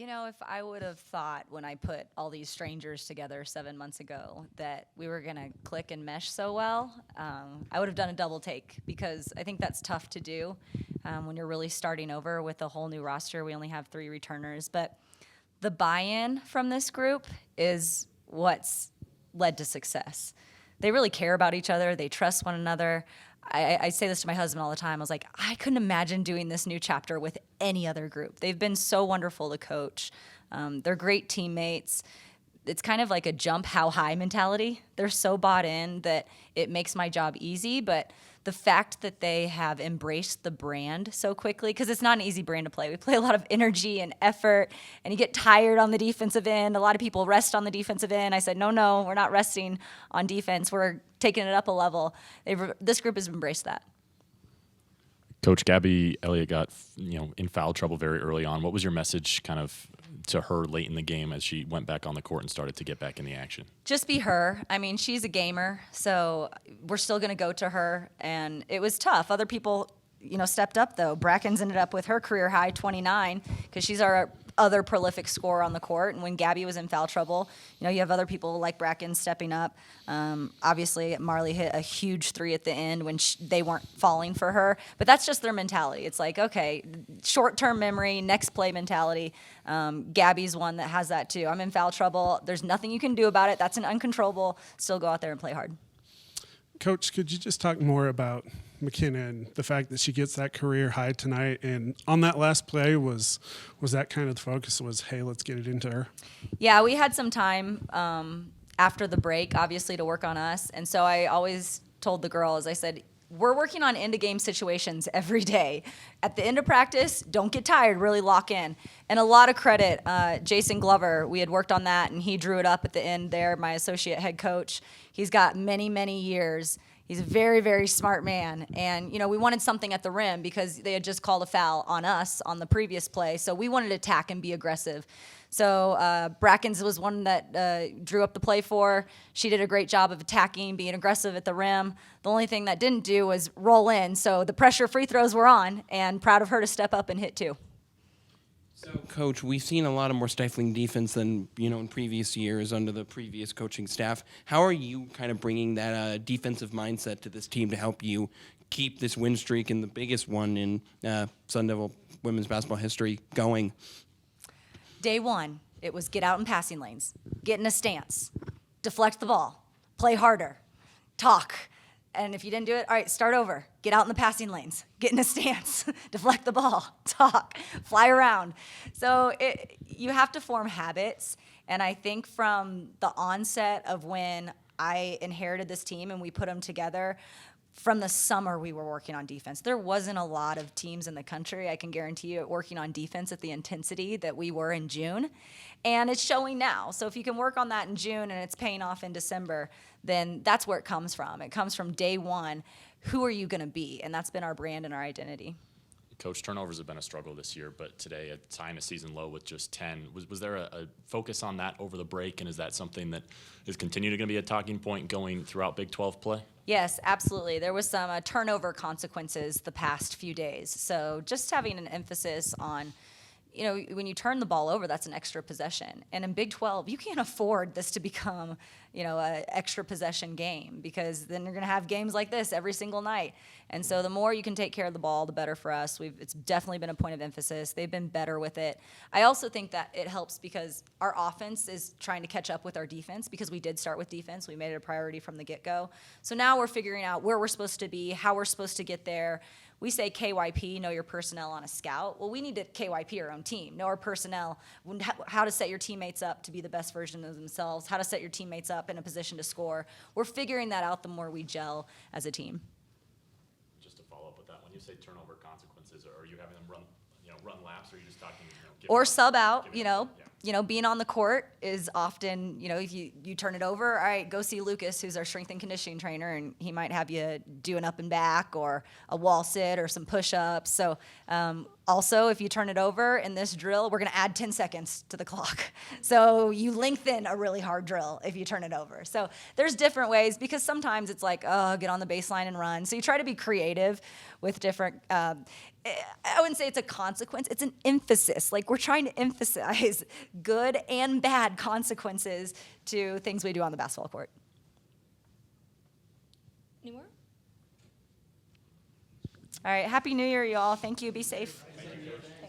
If I would have thought when I put all these strangers together 7 months ago that we were going to click and mesh so well, I would have done a double take, because I think that's tough to do when you're really starting over with a whole new roster. We only have 3 returners, but the buy-in from this group is what's led to success. They really care about each other. They trust one another. I say this to my husband all the time. I was like, I couldn't imagine doing this new chapter with any other group. They've been so wonderful to coach. They're great teammates. It's kind of like a jump how high mentality. They're so bought in that it makes my job easy, but the fact that they have embraced the brand so quickly, because it's not an easy brand to play. We play a lot of energy and effort, and you get tired on the defensive end. A lot of people rest on the defensive end. I said, no, we're not resting on defense. We're taking it up a level. This group has embraced that. Coach Gabby Elliott got in foul trouble very early on. What was your message kind of to her late in the game as she went back on the court and started to get back in the action? Just be her. I mean, she's a gamer, so we're still going to go to her. And it was tough. Other people, stepped up, though. Bracken's ended up with her career high 29 because she's our other prolific scorer on the court. And when Gabby was in foul trouble, you have other people like Bracken stepping up. Obviously, Marley hit a huge 3 at the end when they weren't falling for her. But that's just their mentality. It's like, okay, short-term memory, next play mentality. Gabby's one that has that too. I'm in foul trouble. There's nothing you can do about it. That's an uncontrollable. Still go out there and play hard. Coach, could you just talk more about McKenna and the fact that she gets that career high tonight? And on that last play, was that kind of the focus? Was, hey, let's get it into her? Yeah, we had some time after the break, obviously, to work on us. And so I always told the girls, I said, we're working on end-of-game situations every day. At the end of practice, don't get tired, really lock in. And a lot of credit, Jason Glover, we had worked on that, and he drew it up at the end there, my associate head coach. He's got many, many years. He's a very, very smart man. And, we wanted something at the rim because they had just called a foul on us on the previous play. So we wanted to attack and be aggressive. So Bracken's was one that drew up the play for. She did a great job of attacking, being aggressive at the rim. The only thing that didn't do was roll in. So the pressure free throws were on, and proud of her to step up and hit 2. So, Coach, we've seen a lot of more stifling defense than, in previous years under the previous coaching staff. How are you kind of bringing that defensive mindset to this team to help you keep this win streak and the biggest one in Sun Devil women's basketball history going? Day 1, it was get out in passing lanes, get in a stance, deflect the ball, play harder, talk. And if you didn't do it, all right, start over. Get out in the passing lanes. Get in a stance. Deflect the ball. Talk. Fly around. So you have to form habits. And I think from the onset of when I inherited this team and we put them together, from the summer we were working on defense. There wasn't a lot of teams in the country, I can guarantee you, working on defense at the intensity that we were in June. And it's showing now. So if you can work on that in June and it's paying off in December, then that's where it comes from. It comes from day 1. Who are you going to be? And that's been our brand and our identity. Coach, turnovers have been a struggle this year, but today tying a season low with just 10. Was there a focus on that over the break, and is that something that is continuing to be a talking point going throughout Big 12 play? Yes, absolutely. There was some turnover consequences the past few days. So just having an emphasis on, when you turn the ball over, that's an extra possession. And in Big 12, you can't afford this to become, an extra possession game, because then you're going to have games like this every single night. And so the more you can take care of the ball, the better for us. It's definitely been a point of emphasis. They've been better with it. I also think that it helps because our offense is trying to catch up with our defense, because we did start with defense. We made it a priority from the get-go. So now we're figuring out where we're supposed to be, how we're supposed to get there. We say KYP, know your personnel on a scout. Well, we need to KYP our own team, know our personnel, how to set your teammates up to be the best version of themselves, how to set your teammates up in a position to score. We're figuring that out the more we gel as a team. Just to follow up with that, when you say turnover consequences, are you having them run laps, or are you just talking? Or sub out, being on the court is often, if you turn it over, all right, go see Lucas, who's our strength and conditioning trainer, and he might have you do an up and back or a wall sit or some push-ups. So also, if you turn it over in this drill, we're going to add 10 seconds to the clock. So you lengthen a really hard drill if you turn it over. So there's different ways, because sometimes it's like, oh, get on the baseline and run. So you try to be creative with different I wouldn't say it's a consequence, it's an emphasis. Like, we're trying to emphasize good and bad consequences to things we do on the basketball court. Any more? All right, Happy New Year, y'all. Thank you. Be safe. Thanks.